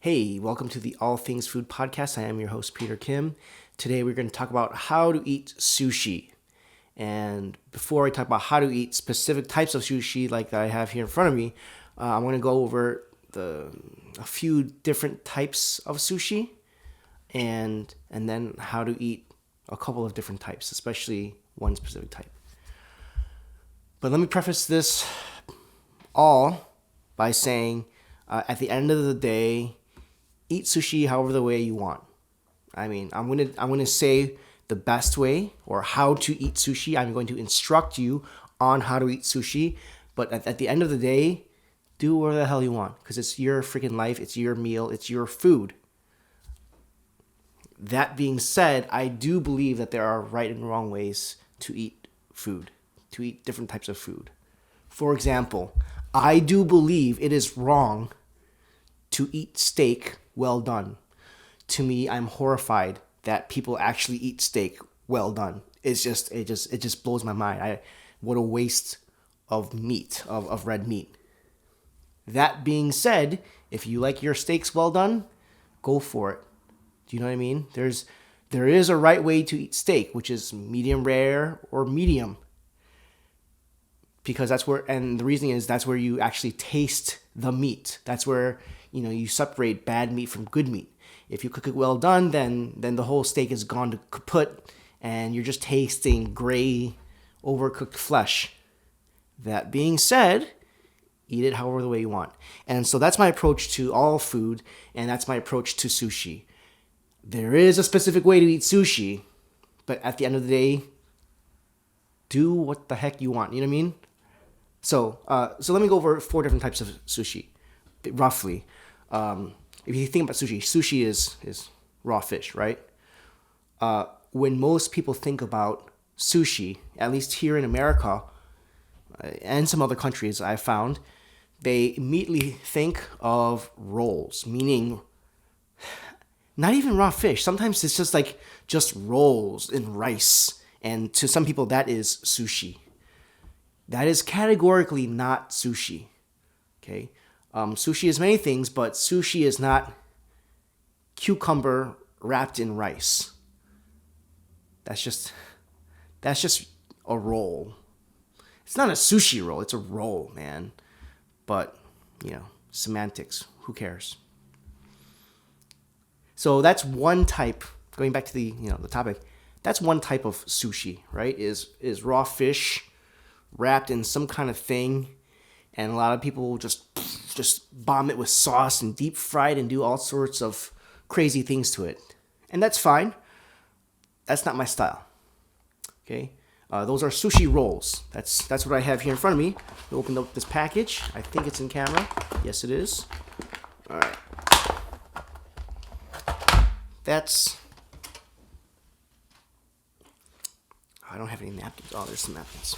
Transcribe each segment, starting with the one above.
Hey, welcome to the All Things Food Podcast. I am your host, Peter Kim. Today we're going to talk about how to eat sushi. And before I talk about how to eat specific types of sushi like I have here in front of me, I'm going to go over a few different types of sushi and then how to eat a couple of different types, especially one specific type. But let me preface this all by saying at the end of the day, eat sushi however the way you want. I mean, I'm gonna say the best way or how to eat sushi. I'm going to instruct you on how to eat sushi. But at the end of the day, do whatever the hell you want because it's your freaking life. It's your meal. It's your food. That being said, I do believe that there are right and wrong ways to eat food, to eat different types of food. For example, I do believe it is wrong to eat steak well done. To me, I'm horrified that people actually eat steak well done. It just blows my mind. What a waste of meat, of red meat. That being said, if you like your steaks well done, go for it. Do you know what I mean? There is a right way to eat steak, which is medium rare or medium. Because and the reason is that's where you actually taste the meat. That's where, you separate bad meat from good meat. If you cook it well done, then the whole steak is gone to kaput and you're just tasting gray, overcooked flesh. That being said, eat it however the way you want. And so that's my approach to all food, and that's my approach to sushi. There is a specific way to eat sushi, but at the end of the day, do what the heck you want. You know what I mean? So let me go over 4 different types of sushi, roughly. If you think about sushi is raw fish, right? When most people think about sushi, at least here in America and some other countries I've found, they immediately think of rolls, meaning not even raw fish. Sometimes it's just rolls in rice. And to some people, that is sushi. That is categorically not sushi. Okay? Sushi is many things, but sushi is not cucumber wrapped in rice. That's just a roll. It's not a sushi roll, it's a roll, man. But, semantics, who cares? So that's one type, going back to the topic, that's one type of sushi, right? Is raw fish wrapped in some kind of thing, and a lot of people just bomb it with sauce and deep fried and do all sorts of crazy things to it. And that's fine. That's not my style. Okay? Those are sushi rolls. That's what I have here in front of me. I opened up this package. I think it's in camera. Yes, it is. All right. I don't have any napkins. Oh, there's some napkins.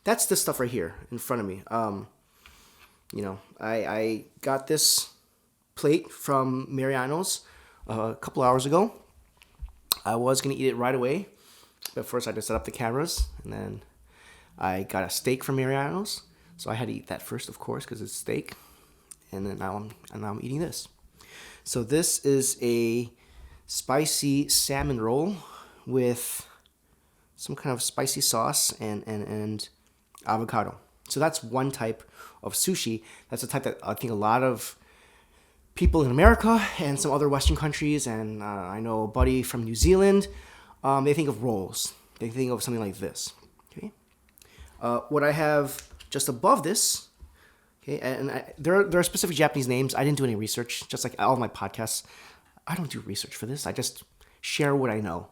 That's the stuff right here in front of me. I got this plate from Mariano's a couple hours ago. I was going to eat it right away, but first I had to set up the cameras, and then I got a steak from Mariano's, so I had to eat that first, of course, because it's steak, and then now I'm eating this. So this is a spicy salmon roll with some kind of spicy sauce and avocado. So that's one type of sushi. That's a type that I think a lot of people in America and some other Western countries, and I know a buddy from New Zealand, they think of rolls. They think of something like this. Okay. What I have just above this, okay, and there are specific Japanese names. I didn't do any research, just like all of my podcasts. I don't do research for this. I just share what I know.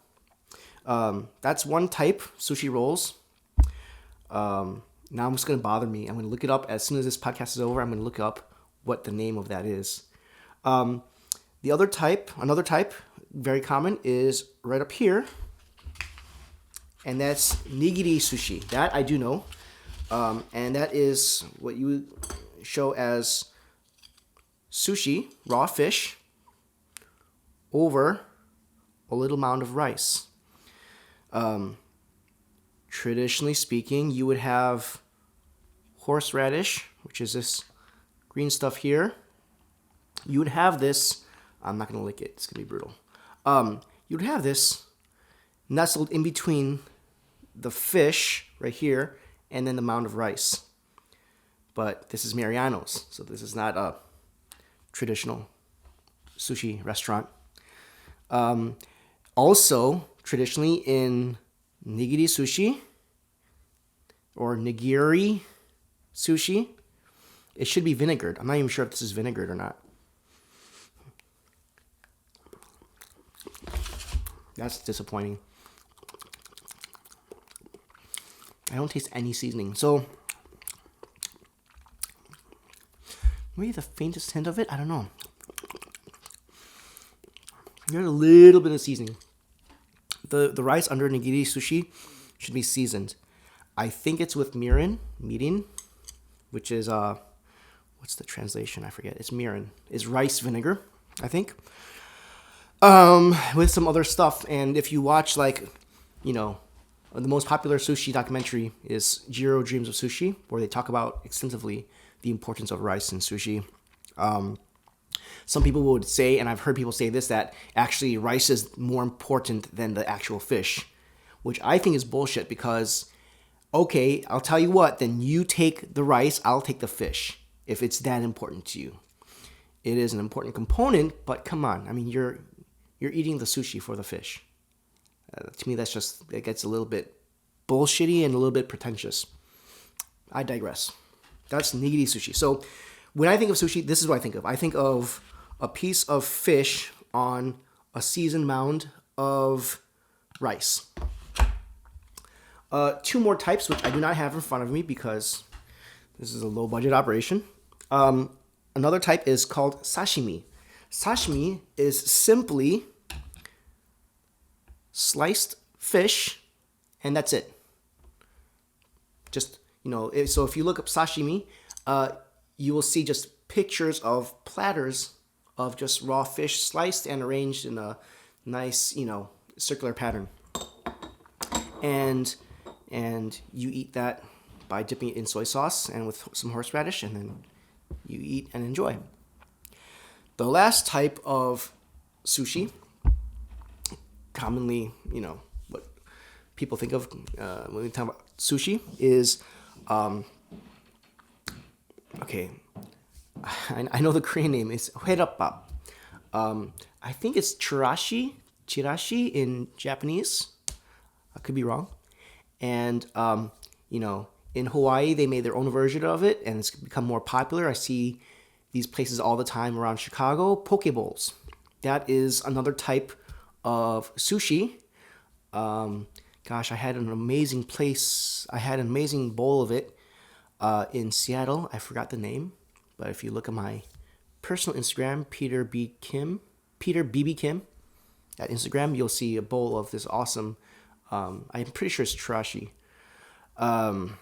That's one type, sushi rolls. Now it's going to bother me. I'm going to look it up as soon as this podcast is over. I'm going to look up what the name of that is. Another type, very common, is right up here. And that's nigiri sushi. That I do know. And that is what you show as sushi, raw fish, over a little mound of rice. Traditionally speaking, you would have horseradish, which is this green stuff here, you would have this. I'm not gonna lick it. It's gonna be brutal. You would have this nestled in between the fish right here and then the mound of rice. But this is Mariano's, so this is not a traditional sushi restaurant. Also, traditionally in nigiri sushi or nigiri sushi, it should be vinegared. I'm not even sure if this is vinegared or not. That's disappointing. I don't taste any seasoning. So, maybe the faintest hint of it? I don't know. There's a little bit of seasoning. The rice under nigiri sushi should be seasoned. I think it's with mirin, which is, what's the translation? I forget. It's mirin. It's rice vinegar, I think. With some other stuff. And if you watch, like, you know, the most popular sushi documentary is Jiro Dreams of Sushi, where they talk about extensively the importance of rice in sushi. Some people would say, and I've heard people say this, that actually rice is more important than the actual fish, which I think is bullshit because, okay, I'll tell you what, then you take the rice, I'll take the fish, if it's that important to you. It is an important component, but come on, I mean, you're eating the sushi for the fish. To me, it gets a little bit bullshitty and a little bit pretentious. I digress. That's nigiri sushi. So when I think of sushi, this is what I think of. I think of a piece of fish on a seasoned mound of rice. Two more types, which I do not have in front of me because this is a low-budget operation. Another type is called sashimi. Sashimi is simply sliced fish, and that's it. Just, you know, so if you look up sashimi, you will see just pictures of platters of just raw fish sliced and arranged in a nice, you know, circular pattern. And you eat that by dipping it in soy sauce and with some horseradish, and then you eat and enjoy. The last type of sushi, commonly, you know, what people think of when we talk about sushi is, okay, I know the Korean name is hoerappap. I think it's chirashi in Japanese. I could be wrong. And, you know, in Hawaii, they made their own version of it, and it's become more popular. I see these places all the time around Chicago. Poke bowls. That is another type of sushi. Gosh, I had an amazing bowl of it in Seattle. I forgot the name, but if you look at my personal Instagram, Peter BB Kim, at Instagram, you'll see a bowl of this awesome, I'm pretty sure it's chirashi. And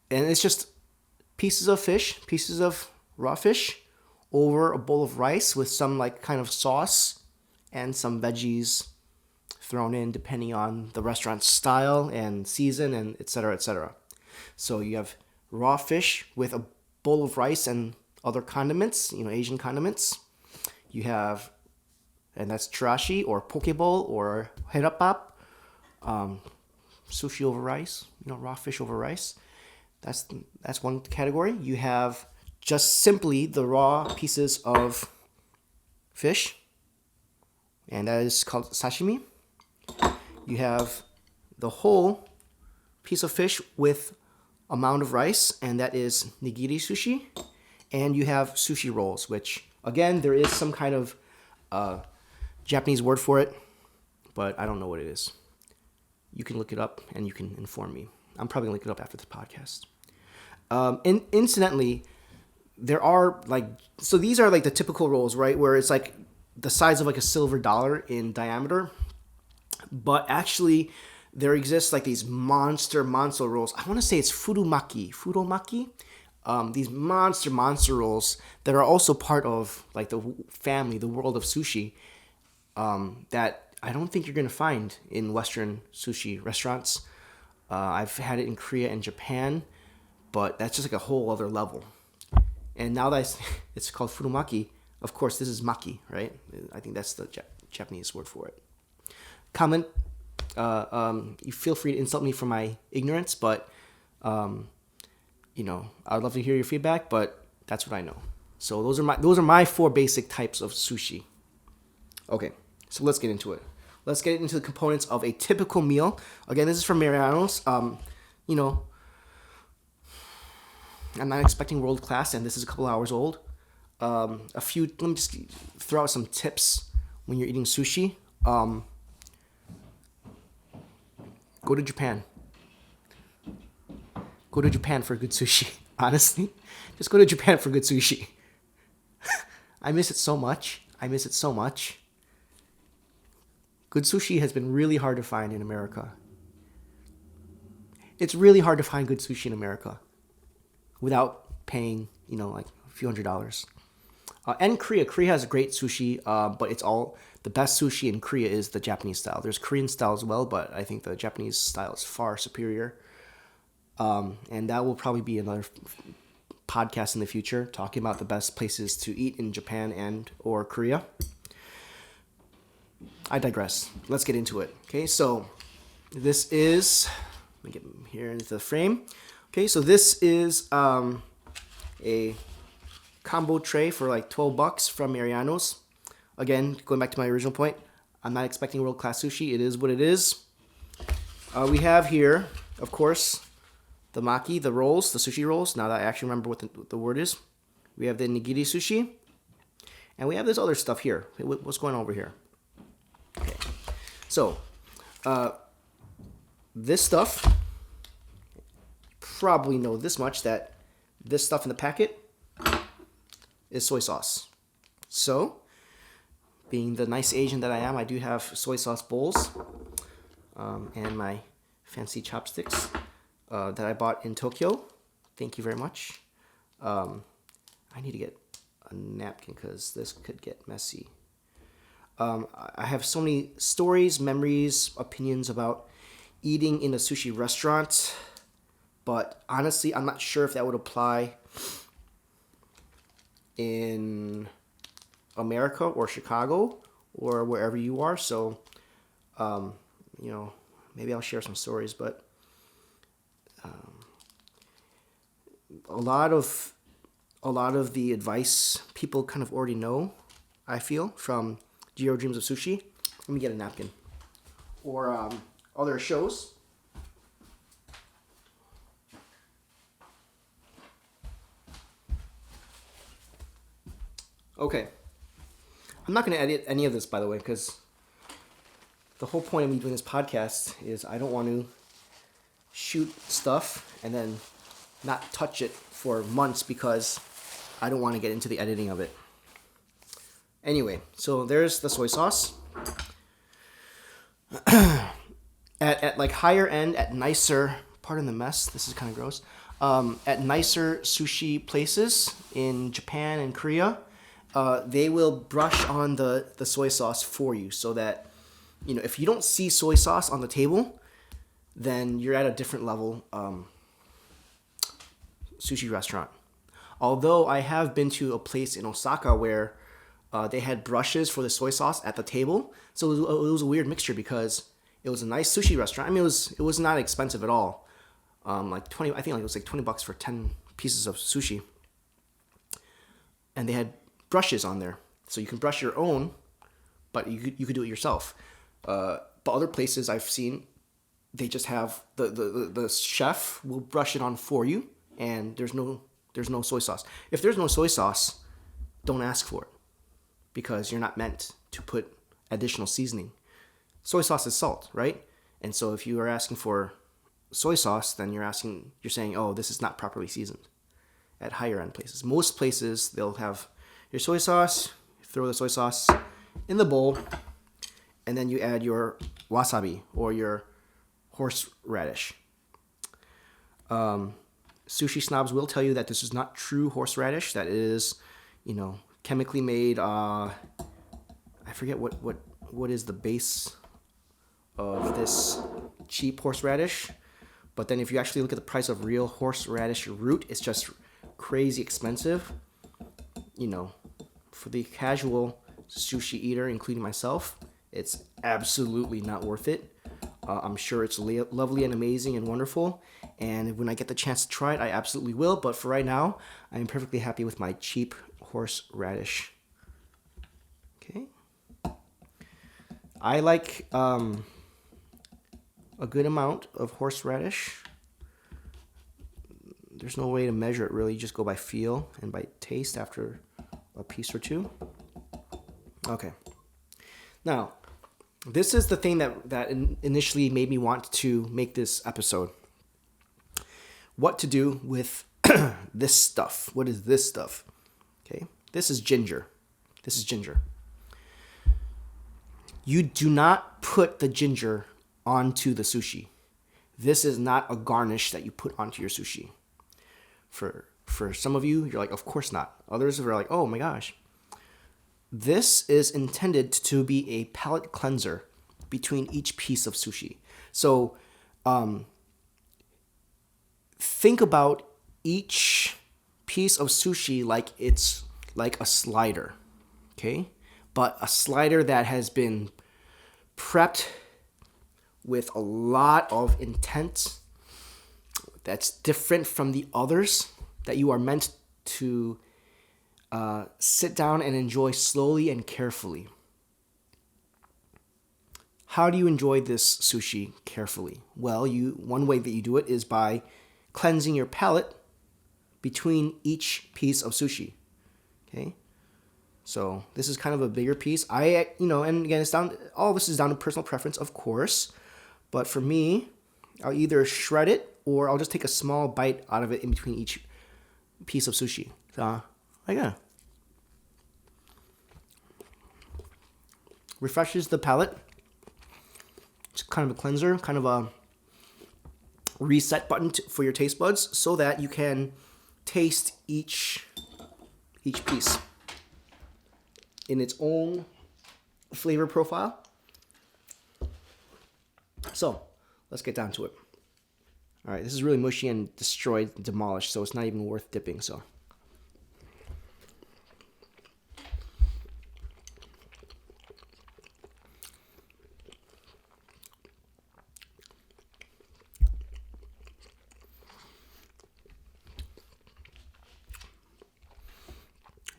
it's just pieces of raw fish over a bowl of rice with some like kind of sauce and some veggies thrown in depending on the restaurant's style and season and et cetera, et cetera. So you have raw fish with a bowl of rice and other condiments, you know, Asian condiments. You have, and that's chirashi or poke bowl or hoerappap, sushi over rice, you know, raw fish over rice. That's one category. You have just simply the raw pieces of fish, and that is called sashimi. You have the whole piece of fish with a mound of rice, and that is nigiri sushi. And you have sushi rolls, which, again, there is some kind of Japanese word for it, but I don't know what it is. You can look it up, and you can inform me. I'm probably going to look it up after the podcast. Incidentally, there are so these are like the typical rolls, right? Where it's like the size of like a silver dollar in diameter. But actually, there exists like these monster rolls. I want to say it's furumaki. These monster rolls that are also part of like the family, the world of sushi, that I don't think you're going to find in Western sushi restaurants. I've had it in Korea and Japan, but that's just like a whole other level. And now that it's called furumaki, Of course, this is maki, right? I think that's the Japanese word for it. Comment. You feel free to insult me for my ignorance, but I'd love to hear your feedback. But that's what I know. So those are my 4 basic types of sushi. Okay, so let's get into it. Let's get into the components of a typical meal. Again, this is from Mariano's. I'm not expecting world class, and this is a couple hours old. Let me just throw out some tips when you're eating sushi. Go to Japan. Go to Japan for good sushi. Honestly, just go to Japan for good sushi. I miss it so much. Good sushi has been really hard to find in America. It's really hard to find good sushi in America without paying, like a few $100s. And Korea has great sushi, but the best sushi in Korea is the Japanese style. There's Korean style as well, but I think the Japanese style is far superior. And that will probably be another podcast in the future, talking about the best places to eat in Japan and or Korea. I digress. Let's get into it. Okay, so this is, let me get here into the frame. Okay, so this is a combo tray for like $12 from Mariano's. Again, going back to my original point, I'm not expecting world-class sushi. It is what it is. We have here, of course, the maki, the rolls, the sushi rolls. Now that I actually remember what the word is. We have the nigiri sushi. And we have this other stuff here. What's going on over here? Okay. So, this stuff, probably know this much, that this stuff in the packet is soy sauce. So, being the nice Asian that I am, I do have soy sauce bowls and my fancy chopsticks that I bought in Tokyo. Thank you very much. I need to get a napkin because this could get messy. I have so many stories, memories, opinions about eating in a sushi restaurant, but honestly, I'm not sure if that would apply in America or Chicago or wherever you are. So, maybe I'll share some stories, but a lot of the advice people kind of already know, I feel, from Jiro Dreams of Sushi. Let me get a napkin. Or other shows. Okay. I'm not going to edit any of this, by the way, because the whole point of me doing this podcast is I don't want to shoot stuff and then not touch it for months because I don't want to get into the editing of it. Anyway, so there's the soy sauce. at like higher end, at nicer, pardon the mess, this is kind of gross, at nicer sushi places in Japan and Korea, they will brush on the soy sauce for you so that, if you don't see soy sauce on the table, then you're at a different level sushi restaurant. Although I have been to a place in Osaka where they had brushes for the soy sauce at the table, so it was a weird mixture because it was a nice sushi restaurant. I mean, it was not expensive at all. Like $20, I think it was like $20 for 10 pieces of sushi, and they had brushes on there, so you can brush your own, but you could do it yourself. But other places I've seen, they just have the chef will brush it on for you, and there's no soy sauce. If there's no soy sauce, don't ask for it, because you're not meant to put additional seasoning. Soy sauce is salt, right? And so if you are asking for soy sauce, then you're saying, oh, this is not properly seasoned. At higher end places, most places, they'll have your soy sauce, throw the soy sauce in the bowl, and then you add your wasabi or your horseradish. Sushi snobs will tell you that this is not true horseradish. That is, chemically made. I forget what is the base of this cheap horseradish. But then if you actually look at the price of real horseradish root, it's just crazy expensive. for the casual sushi eater, including myself, it's absolutely not worth it. I'm sure it's lovely and amazing and wonderful. And when I get the chance to try it, I absolutely will. But for right now, I am perfectly happy with my cheap horseradish. Okay. I like a good amount of horseradish. There's no way to measure it really. You just go by feel and by taste after a piece or two. Okay. Now, this is the thing that initially made me want to make this episode. What to do with this stuff. What is this stuff? Okay. This is ginger. This is ginger. You do not put the ginger onto the sushi. This is not a garnish that you put onto your sushi. For some of you, you're like, of course not. Others are like, oh my gosh. This is intended to be a palate cleanser between each piece of sushi. So think about each piece of sushi like it's like a slider, okay? But a slider that has been prepped with a lot of intent that's different from the others that you are meant to sit down and enjoy slowly and carefully. How do you enjoy this sushi carefully? Well, one way that you do it is by cleansing your palate between each piece of sushi. Okay? So this is kind of a bigger piece. And again, all this is down to personal preference, of course. But for me, I'll either shred it or I'll just take a small bite out of it in between each piece of sushi. So, like that. Refreshes the palate. It's kind of a cleanser, kind of a reset button for your taste buds so that you can taste each piece in its own flavor profile. So, let's get down to it. All right, this is really mushy and destroyed, demolished, so it's not even worth dipping, so.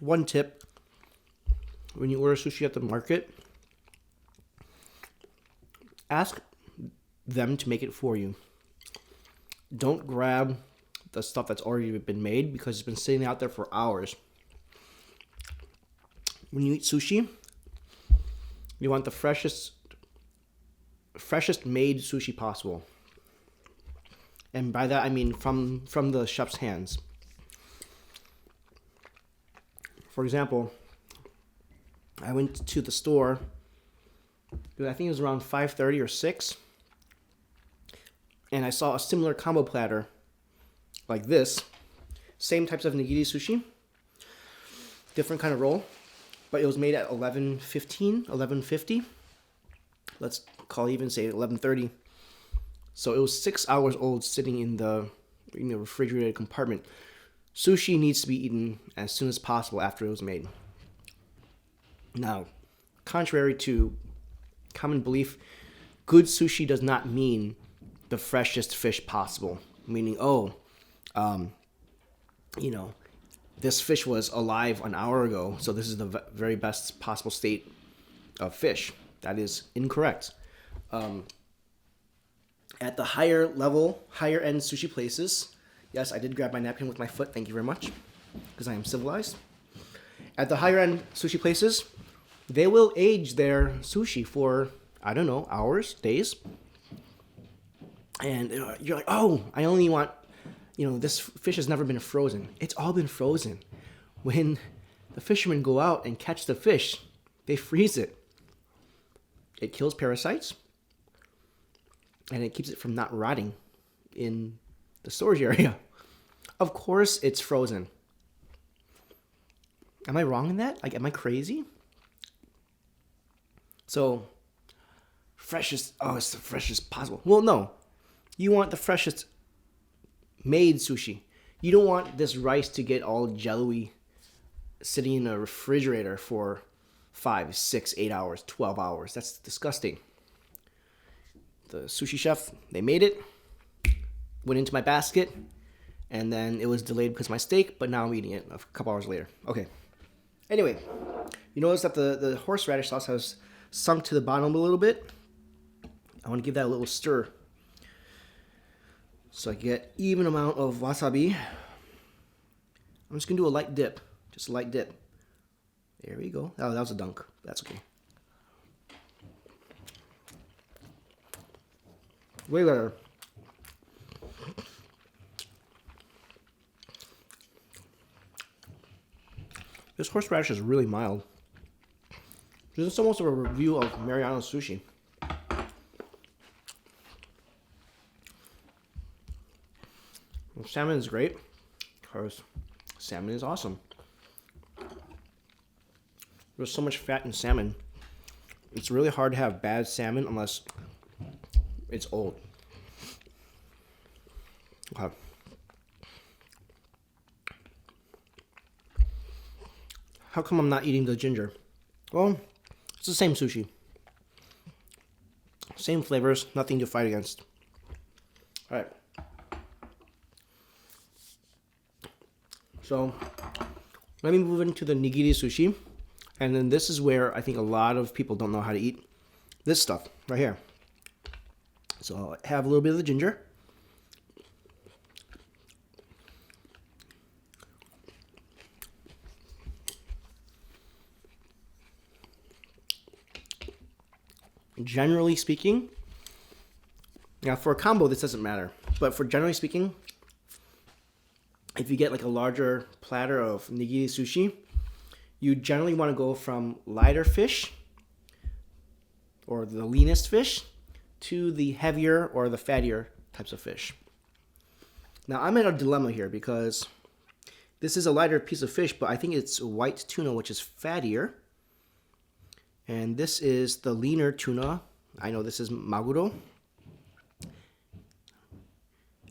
One tip, when you order sushi at the market, ask them to make it for you. Don't grab the stuff that's already been made because it's been sitting out there for hours. When you eat sushi, you want the freshest made sushi possible. And by that I mean from the chef's hands. For example, I went to the store, I think it was around 5:30 or 6, and I saw a similar combo platter like this. Same types of nigiri sushi, different kind of roll, but it was made at 11:50. Let's say 11:30. So it was 6 hours old sitting in the refrigerated compartment. Sushi needs to be eaten as soon as possible after it was made. Now, contrary to common belief, good sushi does not mean the freshest fish possible. Meaning, this fish was alive an hour ago, so this is the very best possible state of fish. That is incorrect. At the higher end sushi places, yes, I did grab my napkin with my foot. Thank you very much, because I am civilized. At the higher end sushi places, they will age their sushi for, hours, days. And you're like, I only want, this fish has never been frozen. It's all been frozen. When the fishermen go out and catch the fish, they freeze it. It kills parasites, and it keeps it from not rotting in the storage area. Of course it's frozen. Am I wrong in that? Am I crazy? So, it's the freshest possible. Well, no. You want the freshest made sushi. You don't want this rice to get all jelly sitting in a refrigerator for 5, 6, 8 hours, 12 hours. That's disgusting. The sushi chef, they made it, went into my basket, and then it was delayed because of my steak, but now I'm eating it a couple hours later. Okay. Anyway, you notice that the horseradish sauce has sunk to the bottom a little bit. I want to give that a little stir so I get even amount of wasabi. I'm just going to do a light dip. Just a light dip. There we go. Oh, that was a dunk. That's okay. Way better. This horseradish is really mild. This is almost a review of Mariano's Sushi. Well, salmon is great because salmon is awesome. There's so much fat in salmon. It's really hard to have bad salmon unless it's old. Okay. How come I'm not eating the ginger? Well, it's the same sushi. Same flavors, nothing to fight against. Alright. So, let me move into the nigiri sushi. And then this is where I think a lot of people don't know how to eat this stuff right here. So I'll have a little bit of the ginger. Generally speaking, now for a combo this doesn't matter, but for generally speaking, if you get like a larger platter of nigiri sushi, you generally want to go from lighter fish or the leanest fish to the heavier or the fattier types of fish. Now I'm in a dilemma here because this is a lighter piece of fish, but I think it's white tuna, which is fattier. And this is the leaner tuna. I know this is maguro.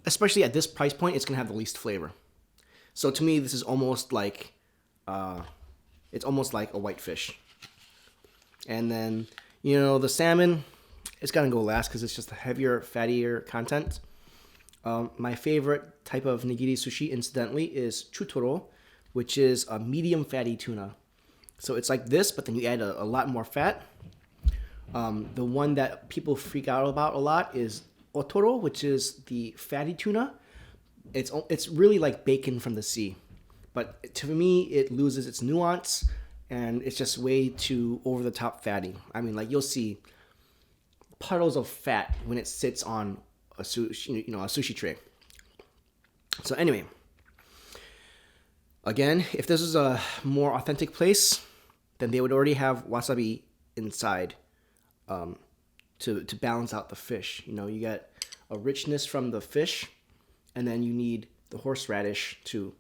Especially at this price point, it's going to have the least flavor. So to me, this is almost like, it's almost like a white fish. And then, you know, the salmon, it's got to go last because it's just a heavier, fattier content. My favorite type of nigiri sushi, incidentally, is chutoro, which is a medium fatty tuna. So it's like this, but then you add a lot more fat. The one that people freak out about a lot is otoro, which is the fatty tuna. It's really like bacon from the sea. But to me, it loses its nuance, and it's just way too over-the-top fatty. I mean, like, you'll see puddles of fat when it sits on a sushi, a sushi tray. So anyway, again, if this is a more authentic place, then they would already have wasabi inside to balance out the fish. You know, you get a richness from the fish, and then you need the horseradish to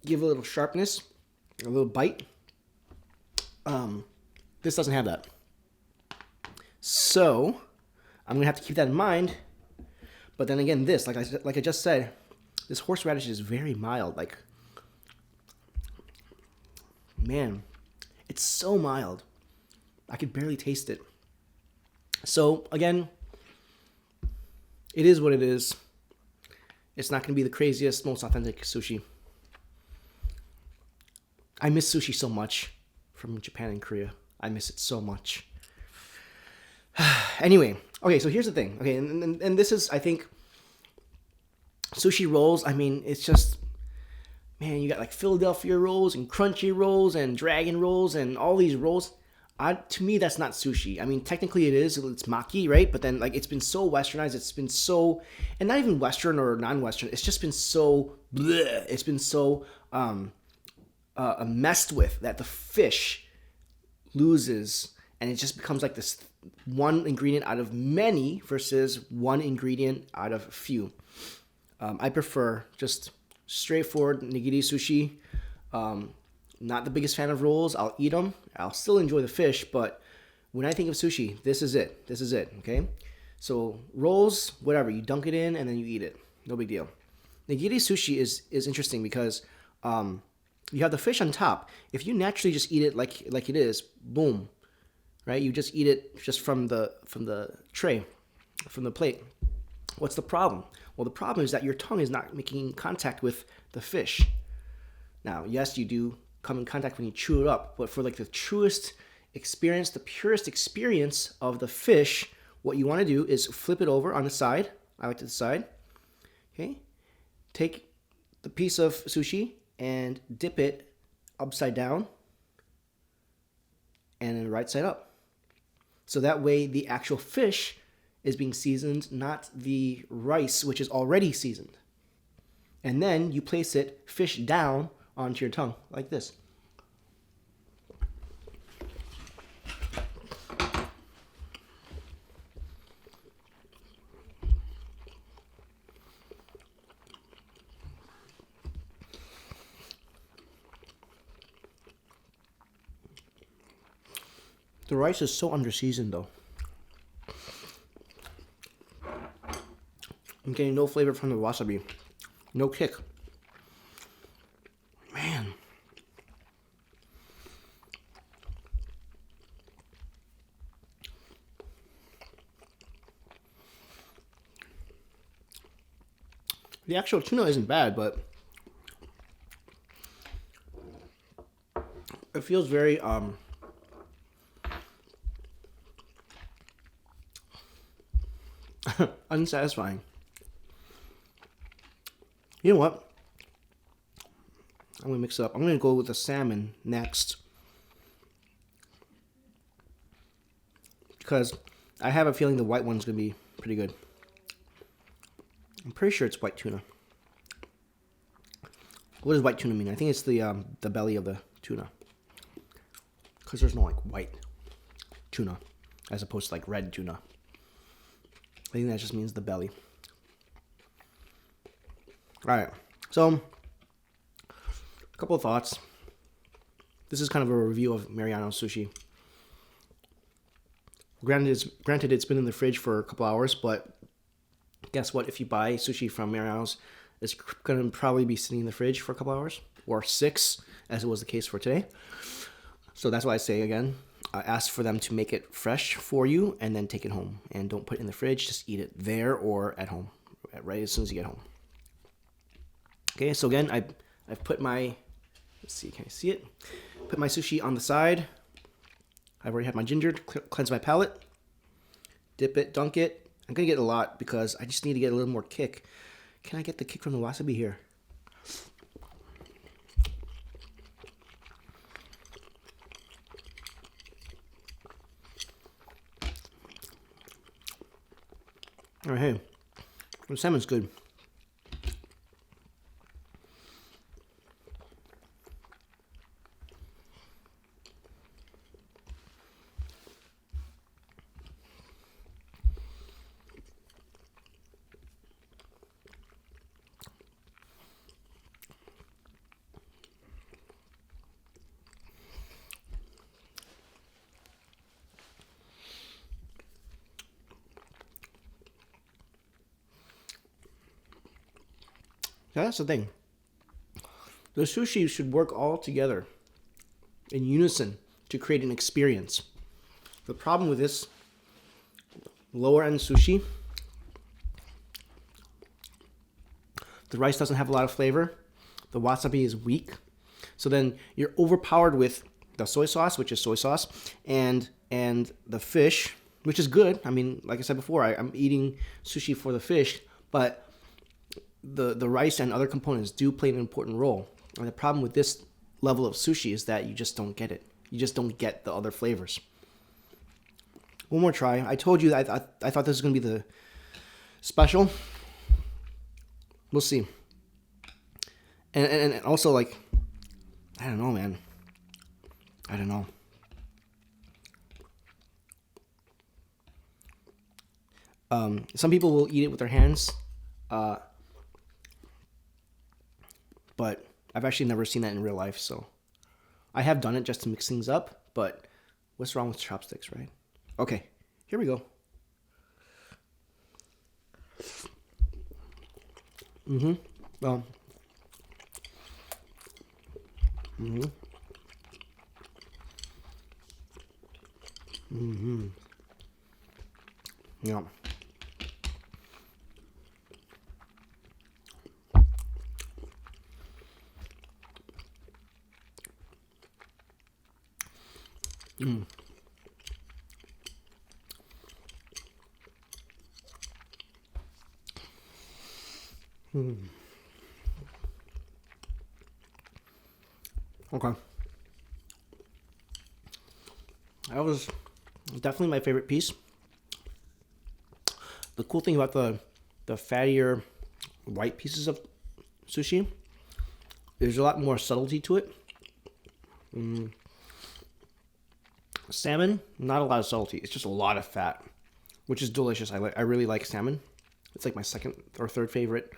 give a little sharpness, a little bite. This doesn't have that. So I'm gonna have to keep that in mind. But then again, this, like I just said, this horseradish is very mild. Like, man, it's so mild. I could barely taste it. So again, it is what it is. It's not gonna be the craziest, most authentic sushi. I miss sushi so much from Japan and Korea. I miss it so much. Anyway, okay, so here's the thing. Okay, and this is, I think, sushi rolls. I mean, it's just, man, you got like Philadelphia rolls and crunchy rolls and dragon rolls and all these rolls. To me, that's not sushi. I mean, technically it is. It's maki, right? But then, like, it's been so westernized. It's been so, and not even Western or non-Western. It's just been so, bleh. It's been so messed with that the fish loses, and it just becomes like this one ingredient out of many versus one ingredient out of few. I prefer just straightforward nigiri sushi. Not the biggest fan of rolls. I'll eat them. I'll still enjoy the fish, but when I think of sushi, this is it. This is it, okay? So rolls, whatever. You dunk it in, and then you eat it. No big deal. Nigiri sushi is interesting because You have the fish on top. If you naturally just eat it like it is, boom, right? You just eat it just from the tray, from the plate. What's the problem? Well, the problem is that your tongue is not making contact with the fish. Now, yes, you do come in contact when you chew it up, but for like the truest experience, the purest experience of the fish, what you want to do is flip it over on the side. I like to the side. Okay, take the piece of sushi and dip it upside down and then right side up. So that way the actual fish is being seasoned, not the rice, which is already seasoned. And then you place it fish down onto your tongue like this. The rice is so underseasoned though. I'm getting no flavor from the wasabi. No kick. Man. The actual tuna isn't bad, but it feels very unsatisfying. You know what? I'm gonna mix it up. I'm gonna go with the salmon next because I have a feeling the white one's gonna be pretty good. I'm pretty sure it's white tuna. What does white tuna mean? I think it's the belly of the tuna, because there's no like white tuna as opposed to like red tuna. I think that just means the belly. All right, so a couple of thoughts. This is kind of a review of Mariano's sushi. Granted, it's been in the fridge for a couple hours, but guess what? If you buy sushi from Mariano's, it's going to probably be sitting in the fridge for a couple hours, or 6, as it was the case for today. So that's why I say again, ask for them to make it fresh for you and then take it home. And don't put it in the fridge, just eat it there or at home, right as soon as you get home. Okay, so again, I've put my, let's see, can you see it? Put my sushi on the side. I've already had my ginger to cleanse my palate. Dip it, dunk it. I'm going to get a lot because I just need to get a little more kick. Can I get the kick from the wasabi here? All right, hey, the salmon's good. Yeah, that's the thing. The sushi should work all together in unison to create an experience. The problem with this lower end sushi, the rice doesn't have a lot of flavor. The wasabi is weak. So then you're overpowered with the soy sauce, which is soy sauce, and the fish, which is good. I mean, like I said before, I'm eating sushi for the fish, but the rice and other components do play an important role. And the problem with this level of sushi is that you just don't get it. You just don't get the other flavors. One more try. I told you I thought this was going to be the special. We'll see. And also, like, I don't know, man. I don't know. Some people will eat it with their hands. But I've actually never seen that in real life, so I have done it just to mix things up, but what's wrong with chopsticks, right? Okay, here we go. Well, Mm-hmm. Mm-hmm. Yeah. Mm. Mm. Okay. That was definitely my favorite piece. The cool thing about the fattier white pieces of sushi, there's a lot more subtlety to it. Salmon, not a lot of subtlety. It's just a lot of fat, which is delicious. I really like salmon. It's like my second or third favorite,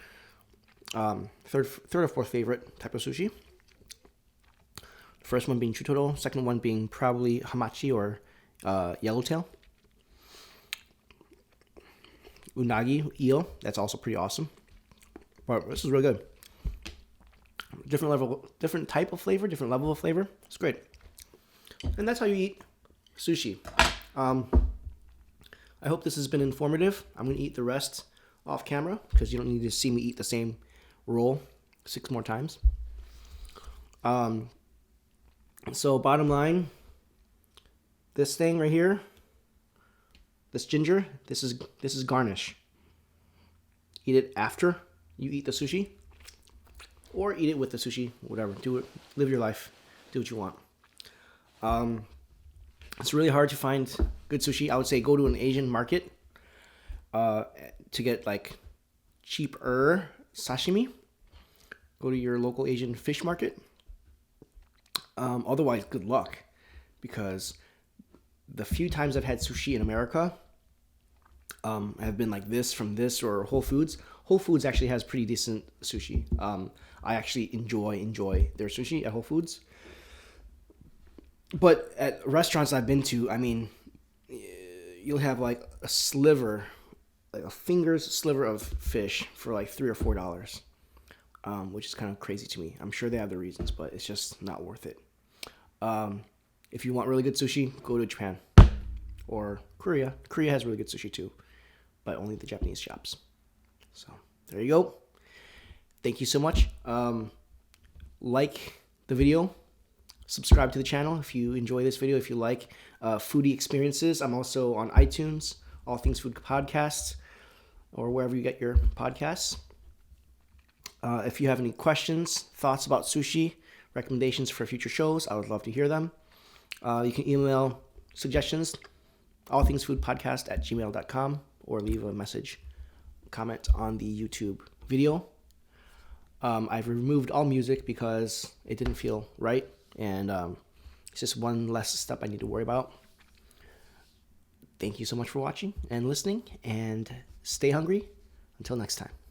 third or fourth favorite type of sushi. First one being chutoro, second one being probably hamachi or yellowtail. Unagi, eel, that's also pretty awesome. But this is really good. Different level, different type of flavor, different level of flavor. It's great. And that's how you eat sushi. I hope this has been informative. I'm going to eat the rest off camera because you don't need to see me eat the same roll 6 more times. So bottom line, this thing right here, this ginger, this is garnish. Eat it after you eat the sushi, or eat it with the sushi, whatever. Do it, live your life, do what you want. It's really hard to find good sushi. I would say go to an Asian market to get like cheaper sashimi. Go to your local Asian fish market. Otherwise, good luck, because the few times I've had sushi in America have been like this from this or Whole Foods. Whole Foods actually has pretty decent sushi. I actually enjoy their sushi at Whole Foods. But at restaurants I've been to, I mean, you'll have like a sliver, like a finger's sliver of fish for like $3 or $4, which is kind of crazy to me. I'm sure they have their reasons, but it's just not worth it. If you want really good sushi, go to Japan or Korea. Korea has really good sushi too, but only the Japanese shops. So there you go. Thank you so much. Like the video. Subscribe to the channel if you enjoy this video. If you like foodie experiences, I'm also on iTunes, All Things Food Podcasts, or wherever you get your podcasts. If you have any questions, thoughts about sushi, recommendations for future shows, I would love to hear them. You can email suggestions, allthingsfoodpodcast@gmail.com, or leave a message, comment on the YouTube video. I've removed all music because it didn't feel right, and it's just one less step I need to worry about. Thank you so much for watching and listening, and stay hungry. Until next time.